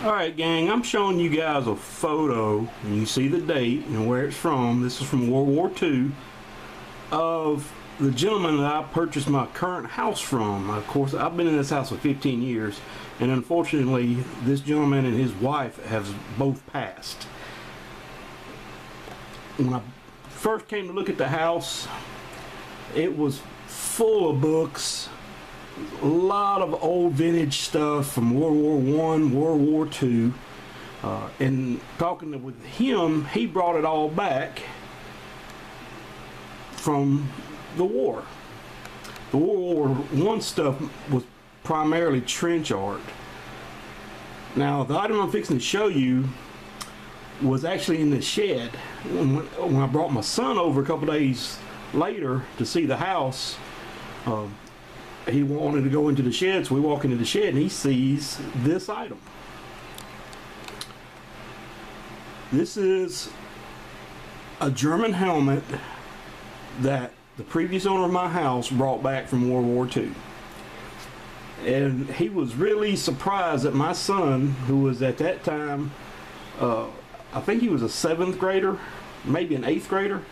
Alright gang, I'm showing you guys a photo, and you see the date and where it's from. This is from World War II, of the gentleman that I purchased my current house from. Of course, I've been in this house for 15 years, and unfortunately this gentleman and his wife have both passed. When I first came to look at the house, it was full of books, a lot of old vintage stuff from World War I, World War II, and talking with him, he brought it all back from the war. The World War I stuff was primarily trench art. Now, the item I'm fixing to show you was actually in the shed. When I brought my son over a couple days later to see the house, he wanted to go into the shed, so we walk into the shed and he sees this item. This is a German helmet that the previous owner of my house brought back from World War II. And he was really surprised that my son, who was at that time, I think he was a 7th grader, maybe an 8th grader,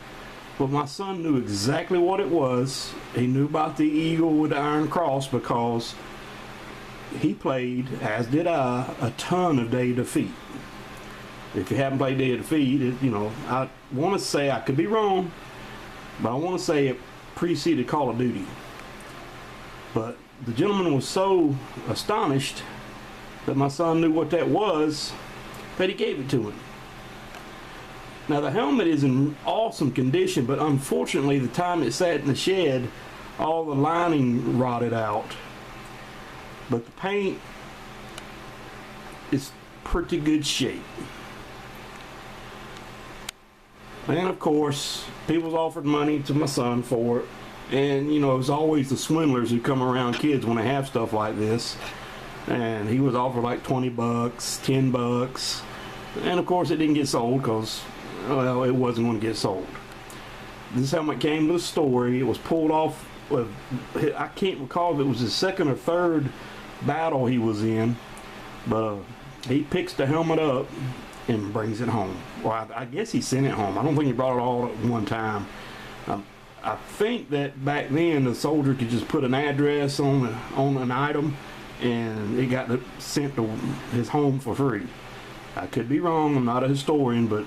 but my son knew exactly what it was. He knew about the eagle with the iron cross because he played, as did I, a ton of Day of Defeat. If you haven't played Day of Defeat, you know, I want to say, I could be wrong, but I want to say it preceded Call of Duty. But the gentleman was so astonished that my son knew what that was that he gave it to him. Now, the helmet is in awesome condition, but unfortunately the time it sat in the shed, all the lining rotted out. But the paint is pretty good shape. And of course, people's offered money to my son for it. And you know, it's always the swindlers who come around kids when they have stuff like this. And he was offered like 20 bucks, 10 bucks. And of course it didn't get sold because, well, it wasn't going to get sold. This helmet came to the store. It was pulled off. I can't recall if it was his 2nd or 3rd battle he was in, but he picks the helmet up and brings it home. Well, I guess he sent it home. I don't think he brought it all at one time. I think that back then the soldier could just put an address on an item and it got sent to his home for free. I could be wrong. I'm not a historian, but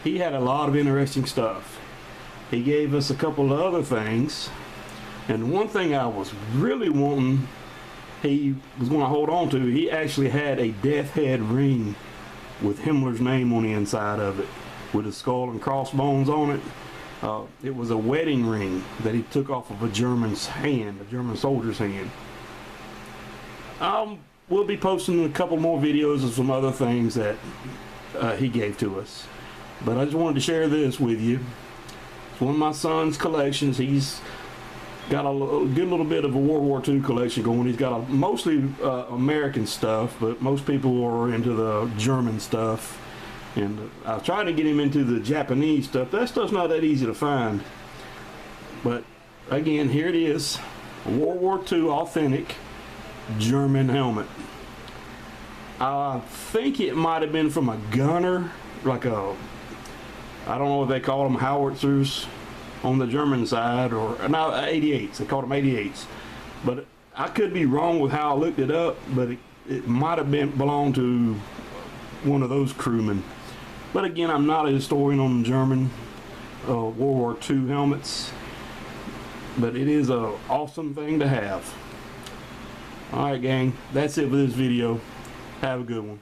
he had a lot of interesting stuff. He gave us a couple of other things, and one thing I was really wanting, he was going to hold on to, he actually had a death head ring with Himmler's name on the inside of it, with a skull and crossbones on it. It was a wedding ring that he took off of a German's hand, a German soldier's hand. We'll be posting a couple more videos of some other things that he gave to us. But I just wanted to share this with you. It's one of my son's collections. He's got a good little bit of a World War II collection going. He's got mostly American stuff, but most people are into the German stuff. And I was trying to get him into the Japanese stuff. That stuff's not that easy to find. But again, here it is. A World War II authentic German helmet. I think it might have been from a gunner, like a, I don't know what they call them, howitzers on the German side, or no, 88s. They called them 88s. But I could be wrong with how I looked it up, but it might have belonged to one of those crewmen. But again, I'm not a historian on German World War II helmets, but it is an awesome thing to have. Alright gang, that's it for this video. Have a good one.